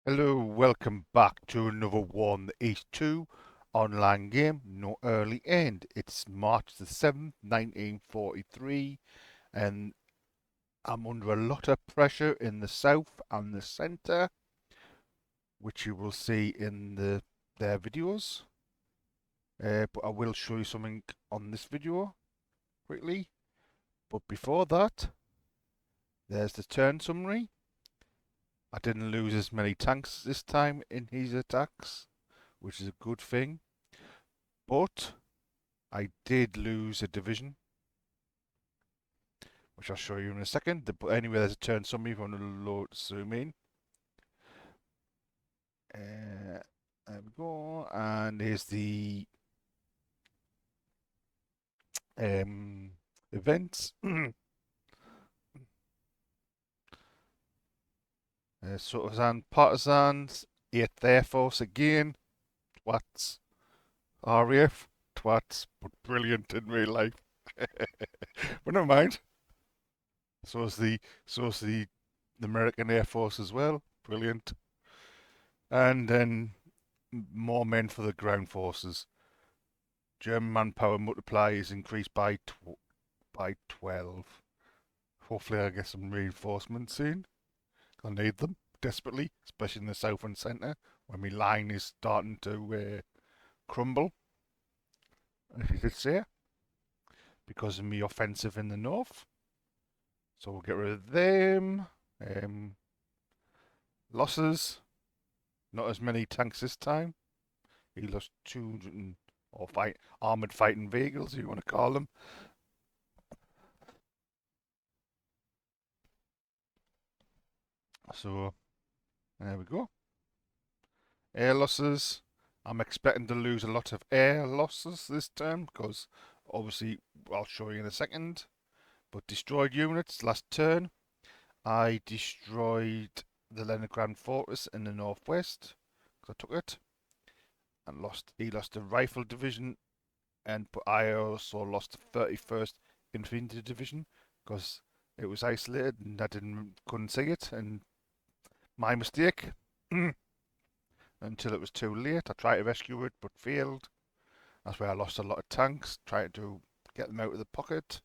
Hello, welcome back to another One the East 2 online game, no early end. It's March the 7th, 1943, and I'm under a lot of pressure in the south and the centre, which you will see in their videos. But I will show you something on this video quickly. But before that, there's the turn summary. I didn't lose as many tanks this time in his attacks, which is a good thing. But I did lose a division, which I'll show you in a second. But anyway, there's a turn summary if you want to zoom in. There we go. And here's the events. Sotazan Partisans, 8th Air Force again. Twats. RAF. Twats, but brilliant in real life. But never mind. So is the American Air Force as well. Brilliant. And then more men for the ground forces. German manpower multiply is increased by 12. Hopefully I get some reinforcements soon. I need them desperately, especially in the south and centre when my line is starting to crumble, as you could say, because of me offensive in the north. So we'll get rid of them. Losses, not as many tanks this time. He lost 200 or armoured fighting vehicles, if you want to call them. So there we go. Air losses. I'm expecting to lose a lot of air losses this turn because obviously I'll show you in a second. But destroyed units last turn. I destroyed the Leningrad fortress in the northwest because I took it and lost. He lost a rifle division, but I also lost the 31st Infantry Division because it was isolated and I couldn't see it, and my mistake. Until it was too late. I tried to rescue it but failed. That's where I lost a lot of tanks, trying to get them out of the pocket.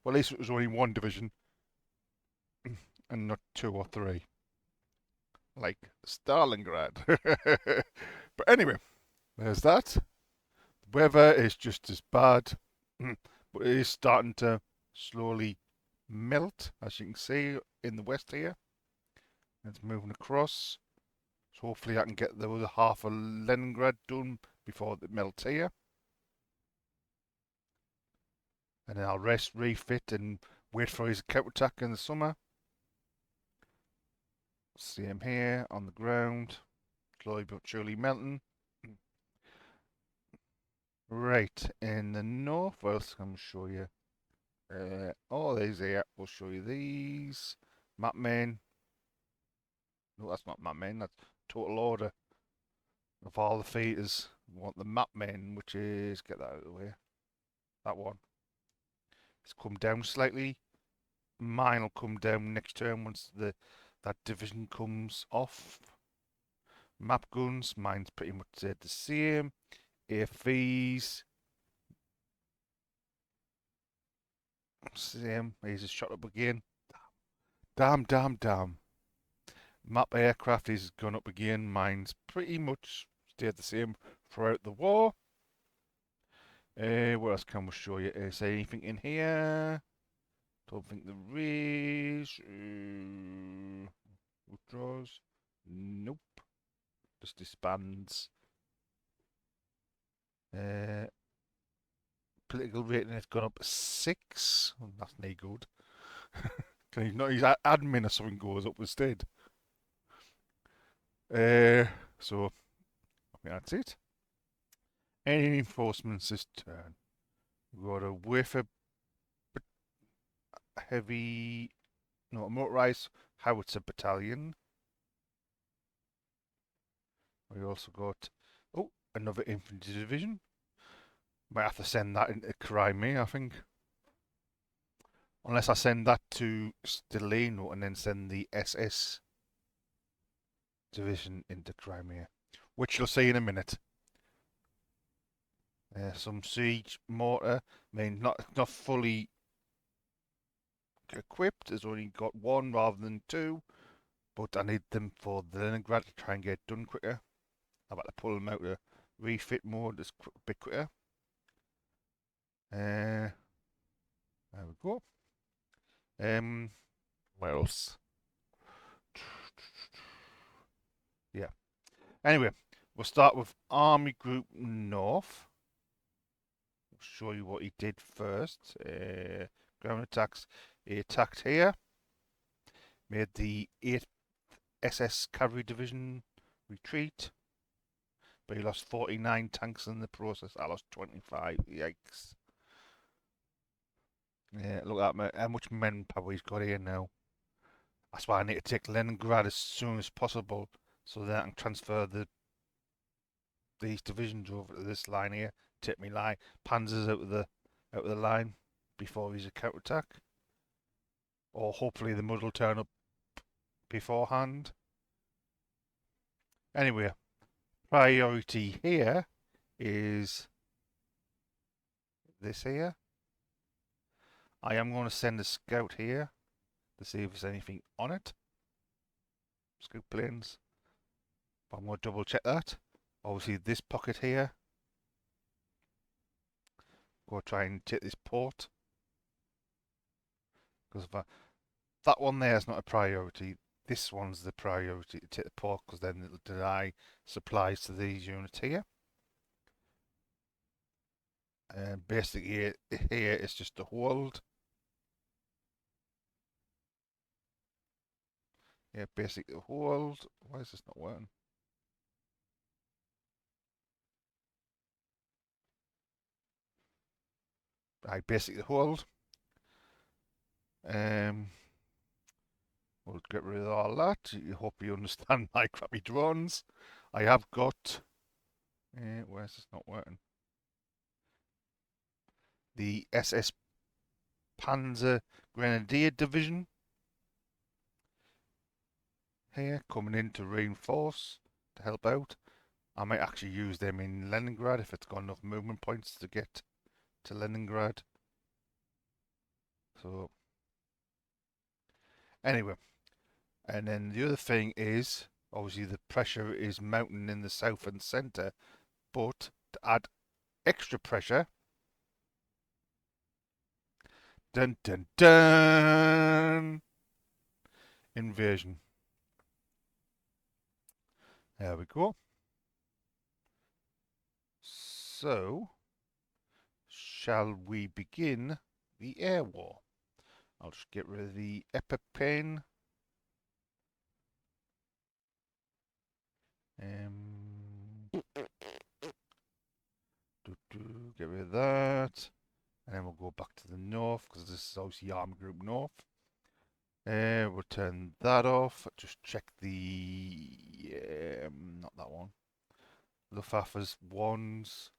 Well, at least it was only one division and not two or three, like Stalingrad. But anyway, there's that. The weather is just as bad, but it is starting to slowly melt, as you can see in the west here. It's moving across. So hopefully I can get the other half of Leningrad done before it melts here. And then I'll rest, refit, and wait for his counterattack in the summer. See him here on the ground, slowly but surely melting. Right, in the north, what else can I show you? Oh, these here, we'll show you these. Map main. No, that's not map main, that's total order of all the features. We want the map main, which is, get that out of the way, that one. It's come down slightly. Mine will come down next turn once that division comes off. Map guns, mine's pretty much the same. AFVs, same. He's just shot up again. Damn. Map aircraft is gone up again. Mine's pretty much stayed the same throughout the war. What else can we show you? Is there anything in here? Don't think there is. Withdraws? Nope. Just disbands. Political rating has gone up 6. Well, that's no good. Can he not? His admin or something goes up instead. So I think that's it. Any reinforcements this turn? We've got a wafer heavy, no, a motorized howitzer battalion. We also got another infantry division. Might have to send that into Crimea, I think. Unless I send that to Stilino and then send the SS division into Crimea, which you'll see in a minute. Some siege mortar, I mean, not fully equipped. It's only got one rather than two, but I need them for the Leningrad to try and get it done quicker. I'm about to pull them out of refit mode. It's a bit quicker. There we go. Where else? Yeah. Anyway, we'll start with Army Group North. I'll show you what he did first. Ground attacks. He attacked here. Made the 8th SS Cavalry Division retreat. But he lost 49 tanks in the process. I lost 25. Yikes. Yeah, look at how much manpower he's got here now. That's why I need to take Leningrad as soon as possible so that I can transfer these divisions over to this line here. Take me line. Panzers out of the line before he's a counterattack. Or hopefully the mud will turn up beforehand. Anyway, priority here is this here. I am going to send a scout here to see if there's anything on it. Scout planes. But I'm going to double check that. Obviously this pocket here. Go try and take this port. Because that one there is not a priority. This one's the priority to take the port, because then it'll deny supplies to these units here. And basically here it's just a hold. Yeah, basically a hold. Why is this not working? Right, basically hold. We'll get rid of all that. I hope you understand my crappy drones. I have got... where's this not working? The SS Panzer Grenadier Division. Here, coming in to reinforce, to help out. I might actually use them in Leningrad if it's got enough movement points to get to Leningrad. So, anyway. And then the other thing is, obviously the pressure is mounting in the south and centre, but to add extra pressure, dun dun dun, invasion. There we go. So, shall we begin the air war? I'll just get rid of the EpiPen. Get rid of that. And then we'll go back to the north, because this is obviously Army Group North. We'll turn that off. Just check the... not that one. Luftwaffe's ones.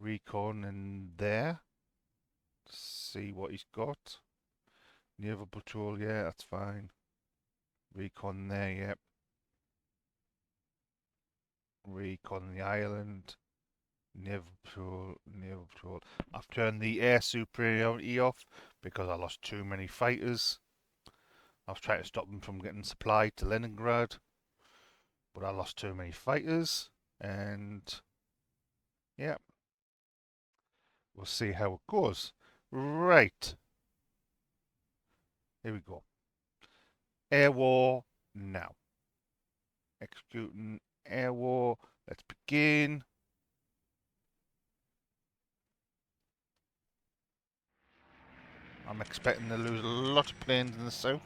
Recon in there. See what he's got. Naval Patrol, yeah, that's fine. Recon there, yep. Recon the island. Naval Patrol. I've turned the air superiority off because I lost too many fighters. I was trying to stop them from getting supplied to Leningrad, but I lost too many fighters, and yeah, we'll see how it goes. Right, here we go. Air war now. Executing air war. Let's begin. I'm expecting to lose a lot of planes in the south.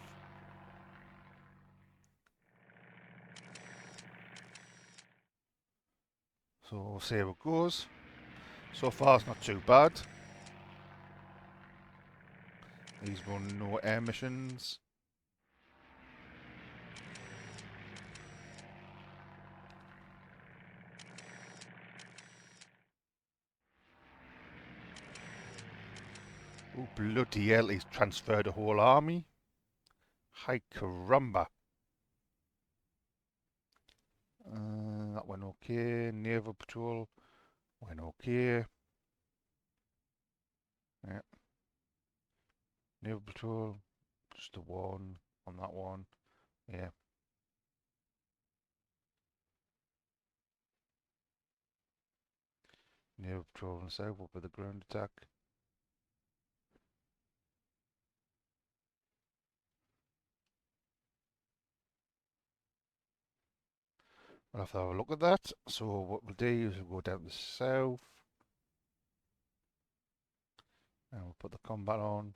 So we'll see how it goes. So far it's not too bad. He's run no air missions. Oh bloody hell, he's transferred a whole army. Hi caramba. That went okay. Naval Patrol went okay. Yeah. Naval Patrol, just a 1 on that one. Yeah. Naval Patrol on the south, up with the ground attack. We'll have to have a look at that. So what we'll do is we'll go down to the south. And we'll put the combat on.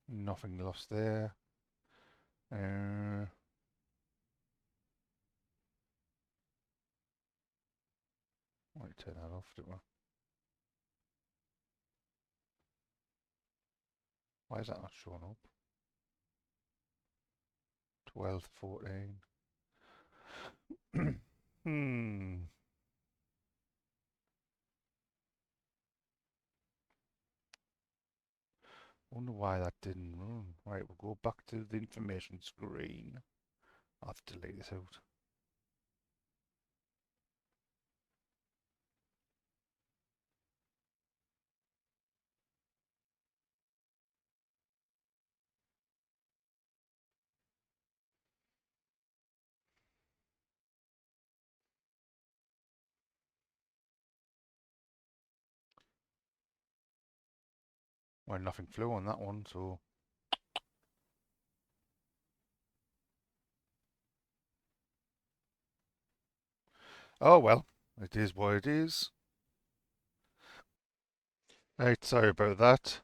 Nothing lost there. Might turn that off, didn't we? Why is that not showing up? 12, 14. Hmm. Wonder why that didn't run. Right, we'll go back to the information screen. I'll have to delete this out. Well, nothing flew on that one, so... Oh well, it is what it is. Right, sorry about that.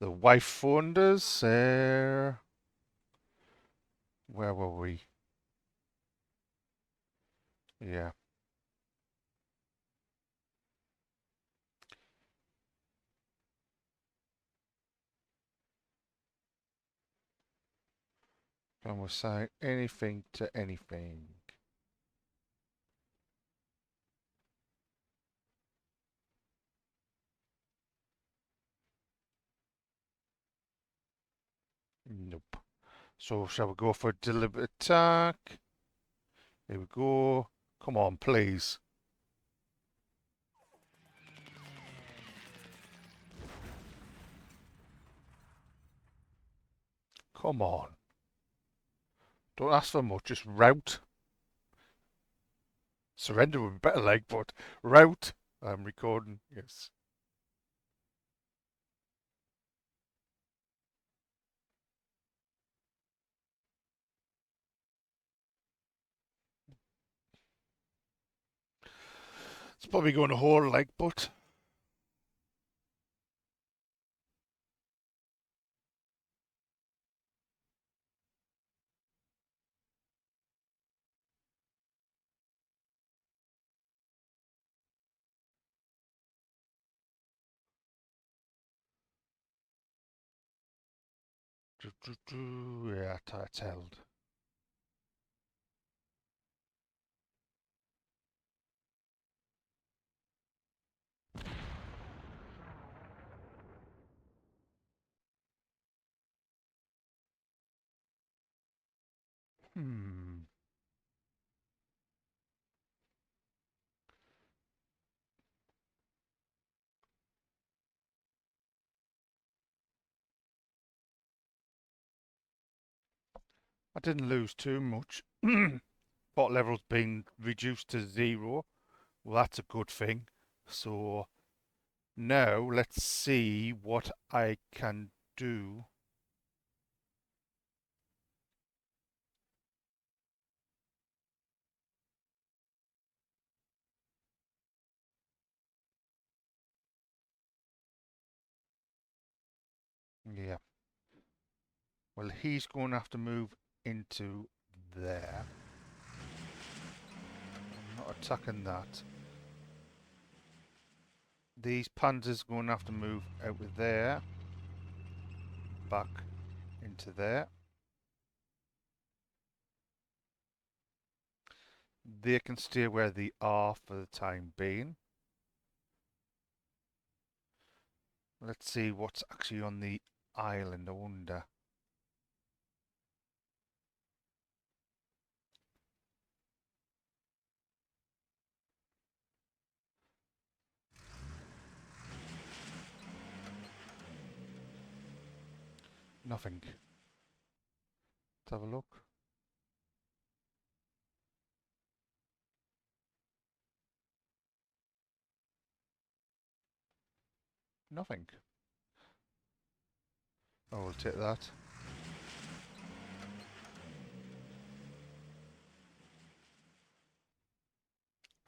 The wife phoned us. Where were we? Yeah. Can we say anything to anything? Nope. So shall we go for deliberate attack? Here we go. Come on, please. Come on. Don't ask for much, just route. Surrender would be better like, but route. I'm recording, yes. It's probably going to hold like, but... Yeah, it's held. Hmm. I didn't lose too much. Bot level's been reduced to 0. Well, that's a good thing. So now let's see what I can do. Yeah. Well, he's going to have to move into there. I'm not attacking that. These panzers are going to have to move out of there. Back into there. They can stay where they are for the time being. Let's see what's actually on the island, I wonder. Nothing. Let's have a look. Nothing. Oh, we'll take that.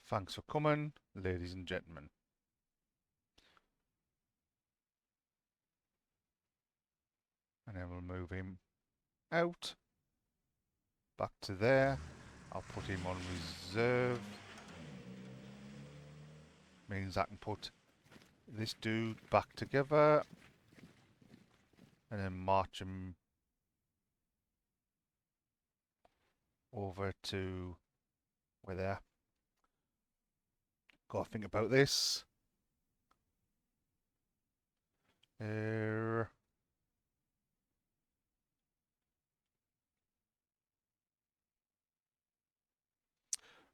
Thanks for coming, ladies and gentlemen. And then we'll move him out. Back to there. I'll put him on reserve. Means I can put this dude back together. And then march him over to where there. Gotta think about this.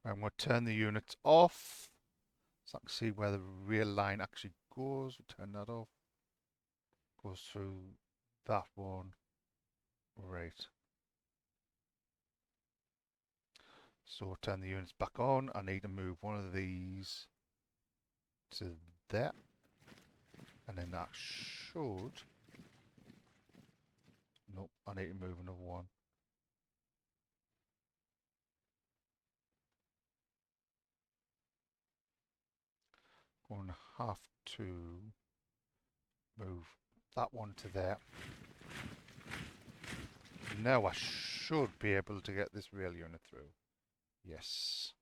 I'm going to turn the units off. So I can see where the real line actually goes. We'll turn that off. Goes through that one. Right. So we'll turn the units back on. I need to move one of these to there. And then that should... Nope, I need to move another one. Going to have to move that one to there. Now I should be able to get this rail unit through. Yes.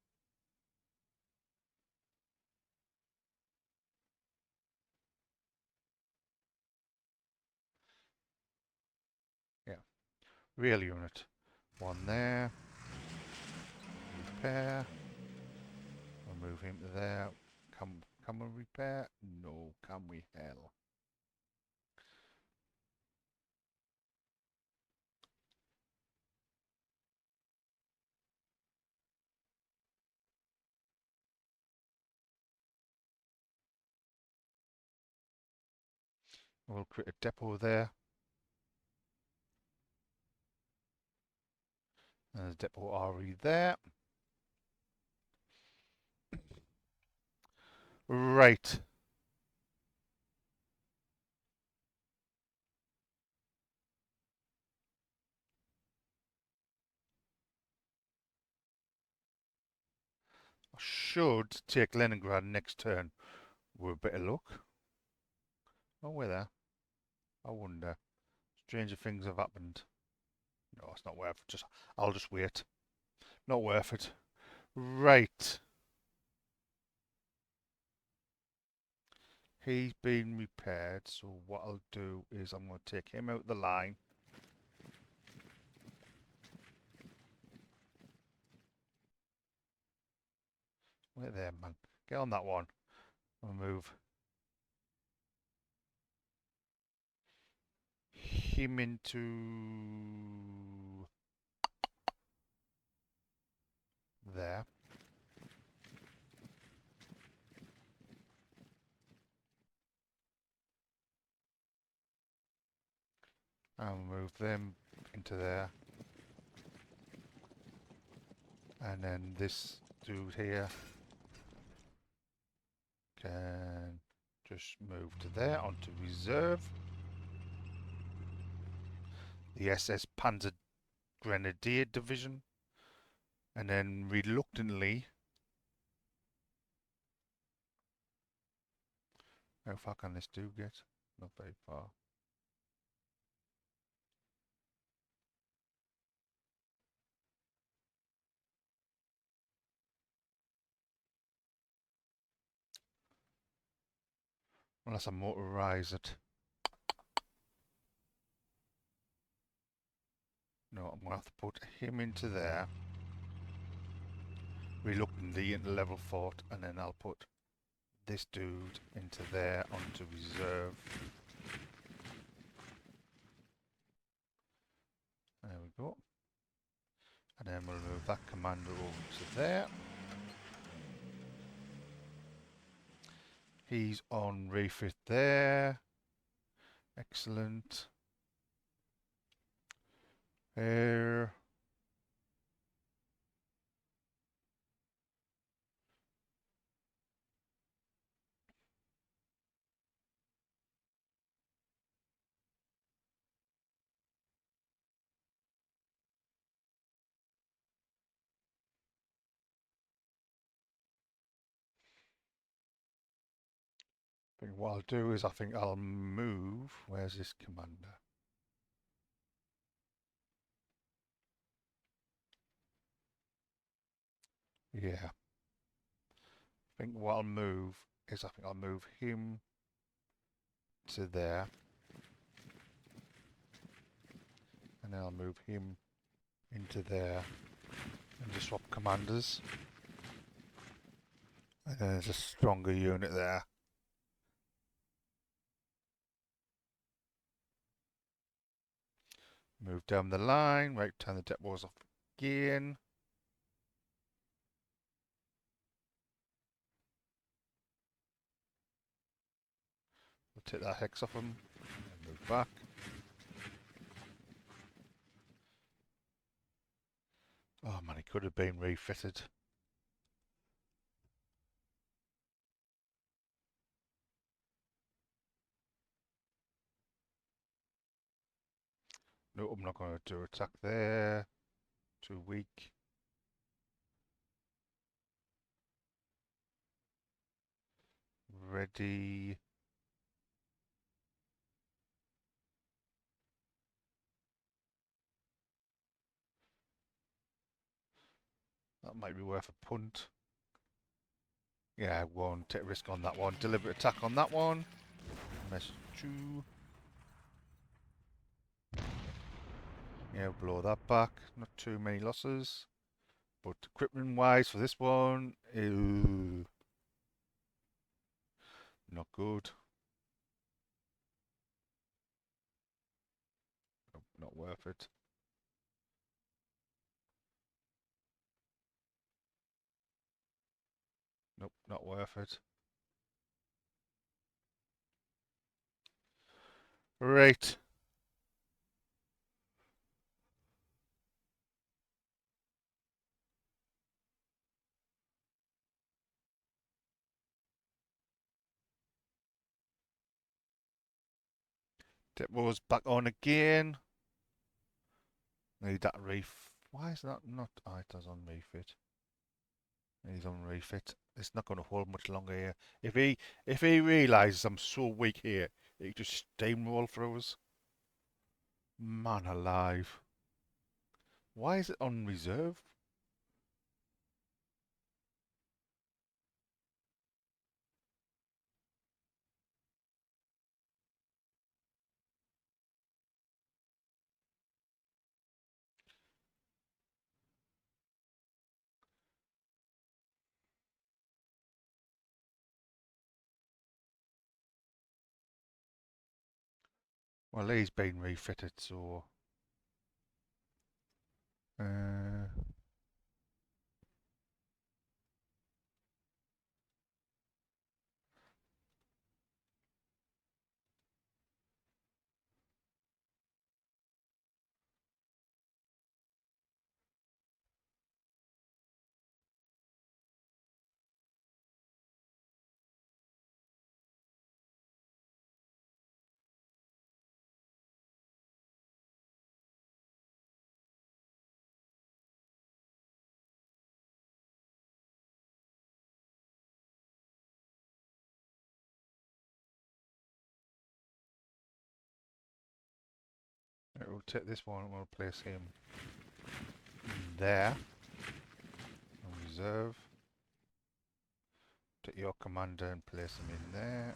Yeah. Rail unit. One there. Repair. We'll move him to there. Can we repair? No. Can we? Hell. We'll create a depot there. And there's a depot RE there. Right. I should take Leningrad next turn with a bit of luck. Oh, we're there. I wonder. Stranger things have happened. No, it's not worth it. I'll just wait. Not worth it. Right. He's been repaired, so what I'll do is I'm going to take him out the line. Wait there, man. Get on that one. I'll move him into there. I'll move them into there. And then this dude here can just move to there onto reserve. The SS Panzer Grenadier Division. And then reluctantly... How far can this dude get? Not very far. Unless I motorise it. No, I'm going to have to put him into there. Reluctantly into level fort, and then I'll put this dude into there onto reserve. There we go. And then we'll move that commander over to there. He's on refit there. Excellent. There. I think what I'll do is I think I'll move. Where's this commander? Yeah. I think what I'll move is I think I'll move him to there. And then I'll move him into there and just swap commanders. And then there's a stronger unit there. Move down the line, right, turn the depots off again. We'll take that hex off him and move back. Oh man, he could have been refitted. No, I'm not going to do attack there. Too weak. Ready. That might be worth a punt. Yeah, one. Take a risk on that one. Deliberate attack on that one. Mess 2. Yeah, blow that back. Not too many losses. But equipment wise for this one, ew, not good. Nope, not worth it. Nope, not worth it. Right. Depo's back on again. Need that ref. Why is that not? Oh, it does on refit. He's on refit. It's not going to hold much longer here. If he realises I'm so weak here, he can just steamroll through us. Man alive. Why is it on reserve? Well, he's been refitted, so uh, we'll take this one and we'll place him there on reserve. Take your commander and place him in there.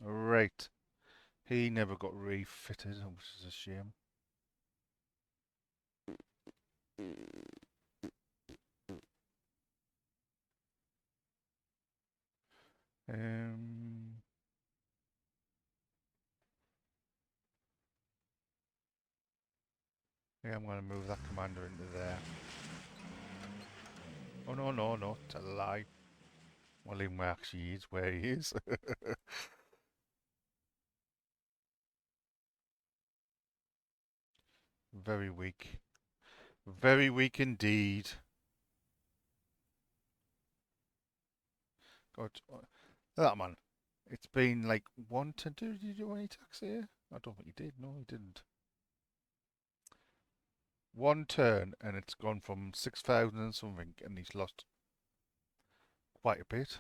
Right. He never got refitted, which is a shame. Um, yeah, I'm going to move that commander into there. Oh, no, no, no, tell a lie. Well, even where actually is, where he is. Very weak. Very weak indeed. God, that man. It's been like one to do. Did you do any attacks here? I don't think he did. No, he didn't. One turn, and it's gone from 6,000 and something, and he's lost quite a bit.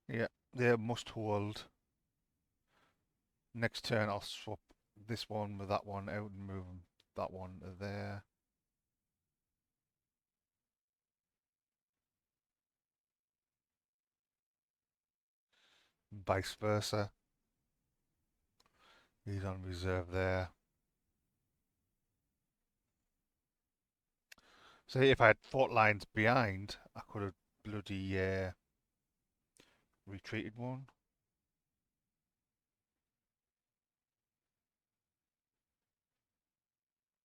Yeah, they must hold. Next turn, I'll swap this one with that one out and move that one there. Vice versa. He's on reserve there. So if I had fought lines behind, I could have bloody retreated one.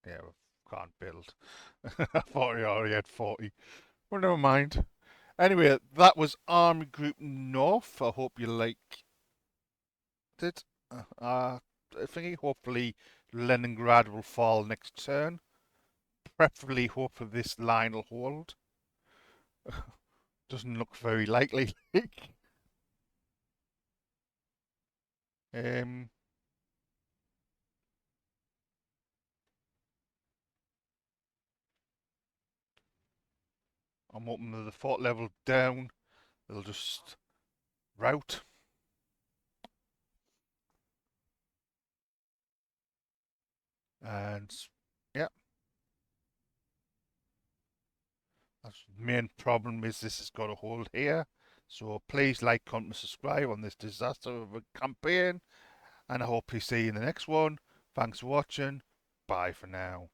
Yeah, we can't build. I thought we already had 40. Well, never mind. Anyway, that was Army Group North. I hope you liked it. I think hopefully Leningrad will fall next turn. Preferably hopefully this line will hold. Doesn't look very likely. um, I'm hoping that the fort level down, they'll just rout. And yeah, that's the main problem is this has got a hold here. So please like, comment, subscribe on this disaster of a campaign. And I hope you see you in the next one. Thanks for watching. Bye for now.